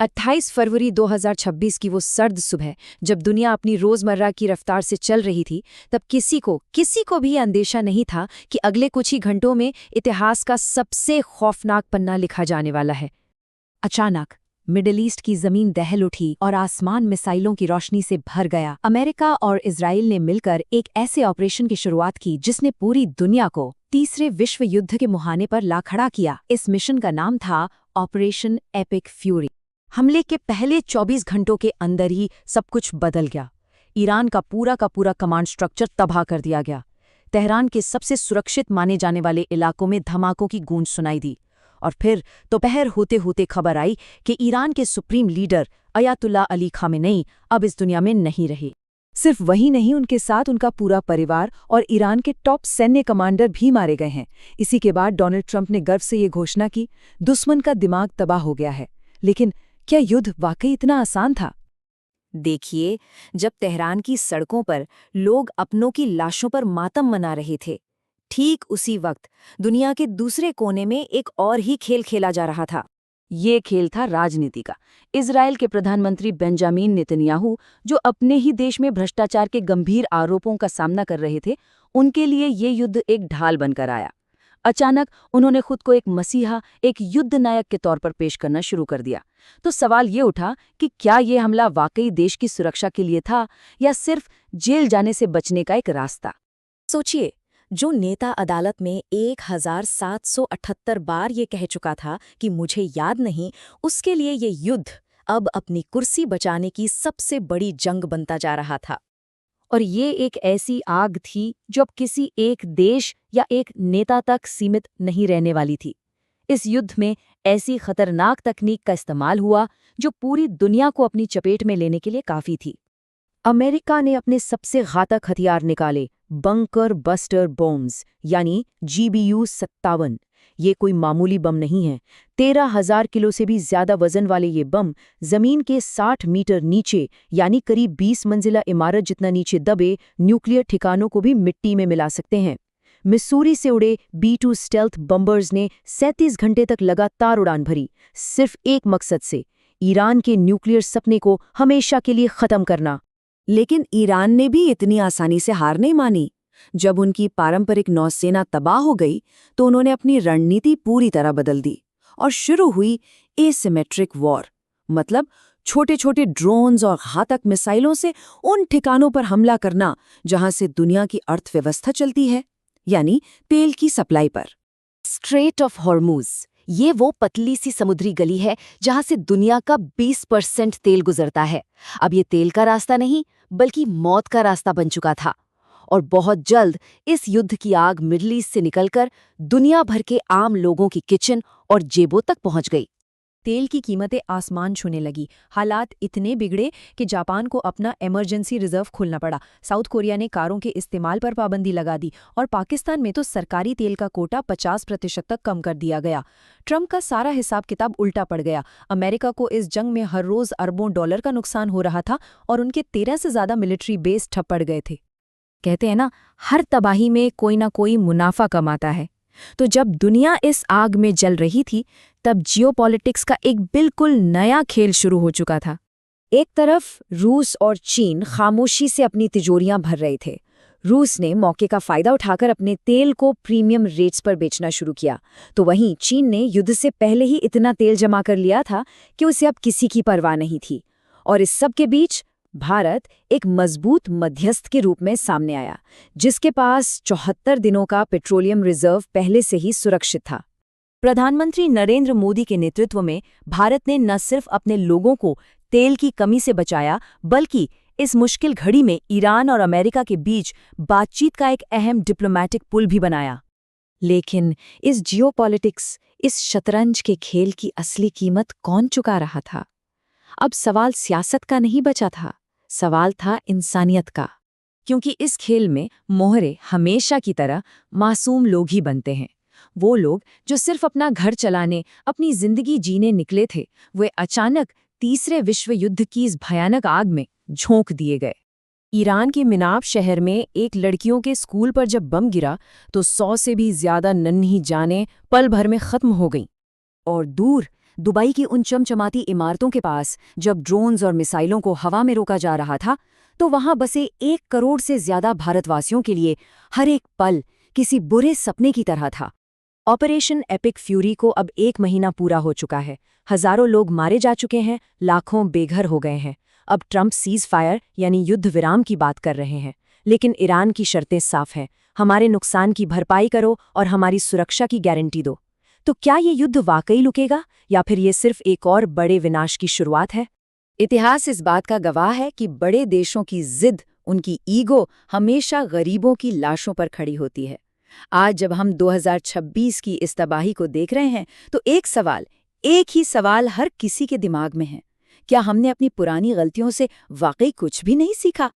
28 फरवरी 2026 की वो सर्द सुबह जब दुनिया अपनी रोजमर्रा की रफ्तार से चल रही थी, तब किसी को भी अंदेशा नहीं था कि अगले कुछ ही घंटों में इतिहास का सबसे खौफनाक पन्ना लिखा जाने वाला है। अचानक मिडिल ईस्ट की जमीन दहल उठी और आसमान मिसाइलों की रोशनी से भर गया। अमेरिका और इजराइल ने मिलकर एक ऐसे ऑपरेशन की शुरुआत की जिसने पूरी दुनिया को तीसरे विश्व युद्ध के मुहाने पर ला खड़ा किया। इस मिशन का नाम था ऑपरेशन एपिक फ्यूरी। हमले के पहले 24 घंटों के अंदर ही सब कुछ बदल गया। ईरान का पूरा कमांड स्ट्रक्चर तबाह कर दिया गया। तेहरान के सबसे सुरक्षित माने जाने वाले इलाकों में धमाकों की गूंज सुनाई दी। और फिर दोपहर होते होते खबर आई कि ईरान के supreme leader Ayatollah Ali Khamenei अब इस दुनिया में नहीं रहे। सिर्फ वही नहीं, उनके साथ उनका पूरा परिवार और ईरान के टॉप सैन्य कमांडर भी मारे गए हैं। इसी के बाद डोनाल्ड ट्रंप ने गर्व से ये घोषणा की, दुश्मन का दिमाग तबाह हो गया है। लेकिन क्या युद्ध वाकई इतना आसान था? देखिए, जब तेहरान की सड़कों पर लोग अपनों की लाशों पर मातम मना रहे थे, ठीक उसी वक्त दुनिया के दूसरे कोने में एक और ही खेल खेला जा रहा था। ये खेल था राजनीति का। इजराइल के प्रधानमंत्री बेंजामिन नेतन्याहू, जो अपने ही देश में भ्रष्टाचार के गंभीर आरोपों का सामना कर रहे थे, उनके लिए ये युद्ध एक ढाल बनकर आया। अचानक उन्होंने खुद को एक मसीहा, एक युद्ध नायक के तौर पर पेश करना शुरू कर दिया। तो सवाल ये उठा कि क्या ये हमला वाकई देश की सुरक्षा के लिए था या सिर्फ जेल जाने से बचने का एक रास्ता? सोचिए, जो नेता अदालत में 1778 बार ये कह चुका था कि मुझे याद नहीं, उसके लिए ये युद्ध अब अपनी कुर्सी बचाने की सबसे बड़ी जंग बनता जा रहा था। और ये एक ऐसी आग थी जो अब किसी एक देश या एक नेता तक सीमित नहीं रहने वाली थी। इस युद्ध में ऐसी खतरनाक तकनीक का इस्तेमाल हुआ जो पूरी दुनिया को अपनी चपेट में लेने के लिए काफी थी। अमेरिका ने अपने सबसे घातक हथियार निकाले, बंकर बस्टर बॉम्ब्स यानी GBU-57। ये कोई मामूली बम नहीं है। 13,000 किलो से भी ज्यादा वजन वाले ये बम जमीन के 60 मीटर नीचे यानी करीब 20 मंजिला इमारत जितना नीचे दबे न्यूक्लियर ठिकानों को भी मिट्टी में मिला सकते हैं। मिसूरी से उड़े B-2 स्टेल्थ बम्बर्स ने 37 घंटे तक लगातार उड़ान भरी, सिर्फ एक मकसद से, ईरान के न्यूक्लियर सपने को हमेशा के लिए खत्म करना। लेकिन ईरान ने भी इतनी आसानी से हार नहीं मानी। जब उनकी पारंपरिक नौसेना तबाह हो गई तो उन्होंने अपनी रणनीति पूरी तरह बदल दी और शुरू हुई एसिमेट्रिक वॉर, मतलब छोटे-छोटे ड्रोन्स और घातक मिसाइलों से उन ठिकानों पर हमला करना जहां से दुनिया की अर्थव्यवस्था चलती है, यानी तेल की सप्लाई पर। स्ट्रेट ऑफ हॉर्मुज, ये वो पतली सी समुद्री गली है जहां से दुनिया का 20% तेल गुजरता है। अब ये तेल का रास्ता नहीं बल्कि मौत का रास्ता बन चुका था। और बहुत जल्द इस युद्ध की आग मिडल ईस्ट से निकलकर दुनिया भर के आम लोगों की किचन और जेबों तक पहुंच गई। तेल की कीमतें आसमान छूने लगी। हालात इतने बिगड़े कि जापान को अपना इमरजेंसी रिजर्व खोलना पड़ा। साउथ कोरिया ने कारों के इस्तेमाल पर पाबंदी लगा दी और पाकिस्तान में तो सरकारी तेल का कोटा 50% तक कम कर दिया गया। ट्रंप का सारा हिसाब किताब उल्टा पड़ गया। अमेरिका को इस जंग में हर रोज अरबों डॉलर का नुकसान हो रहा था और उनके 13 से ज्यादा मिलिट्री बेस ठप पड़ गए थे। कहते हैं ना, हर तबाही में कोई ना कोई मुनाफा कमाता है। तो जब दुनिया इस आग में जल रही थी, तब जियोपॉलिटिक्स का एक बिल्कुल नया खेल शुरू हो चुका था। एक तरफ रूस और चीन खामोशी से अपनी तिजोरियां भर रहे थे। रूस ने मौके का फायदा उठाकर अपने तेल को प्रीमियम रेट्स पर बेचना शुरू किया, तो वहीं चीन ने युद्ध से पहले ही इतना तेल जमा कर लिया था कि उसे अब किसी की परवाह नहीं थी। और इस सब के बीच भारत एक मजबूत मध्यस्थ के रूप में सामने आया, जिसके पास 74 दिनों का पेट्रोलियम रिजर्व पहले से ही सुरक्षित था। प्रधानमंत्री नरेंद्र मोदी के नेतृत्व में भारत ने न सिर्फ अपने लोगों को तेल की कमी से बचाया, बल्कि इस मुश्किल घड़ी में ईरान और अमेरिका के बीच बातचीत का एक अहम डिप्लोमैटिक पुल भी बनाया। लेकिन इस जियोपॉलिटिक्स, इस शतरंज के खेल की असली कीमत कौन चुका रहा था? अब सवाल सियासत का नहीं बचा था, सवाल था इंसानियत का। क्योंकि इस खेल में मोहरे हमेशा की तरह मासूम लोग ही बनते हैं। वो लोग जो सिर्फ अपना घर चलाने, अपनी जिंदगी जीने निकले थे, वे अचानक तीसरे विश्व युद्ध की इस भयानक आग में झोंक दिए गए। ईरान के मिनाब शहर में एक लड़कियों के स्कूल पर जब बम गिरा तो 100 से भी ज्यादा नन्ही जानें पल भर में खत्म हो गईं। और दूर दुबई की उन चमचमाती इमारतों के पास जब ड्रोन्स और मिसाइलों को हवा में रोका जा रहा था, तो वहां बसे 1 करोड़ से ज्यादा भारतवासियों के लिए हर एक पल किसी बुरे सपने की तरह था। ऑपरेशन एपिक फ्यूरी को अब 1 महीना पूरा हो चुका है। हजारों लोग मारे जा चुके हैं, लाखों बेघर हो गए हैं। अब ट्रंप सीज फायर यानी युद्ध विराम की बात कर रहे हैं, लेकिन ईरान की शर्तें साफ हैं। हमारे नुकसान की भरपाई करो और हमारी सुरक्षा की गारंटी दो। तो क्या ये युद्ध वाकई रुकेगा या फिर ये सिर्फ एक और बड़े विनाश की शुरुआत है? इतिहास इस बात का गवाह है कि बड़े देशों की जिद, उनकी ईगो हमेशा गरीबों की लाशों पर खड़ी होती है। आज जब हम 2026 की इस तबाही को देख रहे हैं, तो एक ही सवाल हर किसी के दिमाग में है। क्या हमने अपनी पुरानी गलतियों से वाकई कुछ भी नहीं सीखा?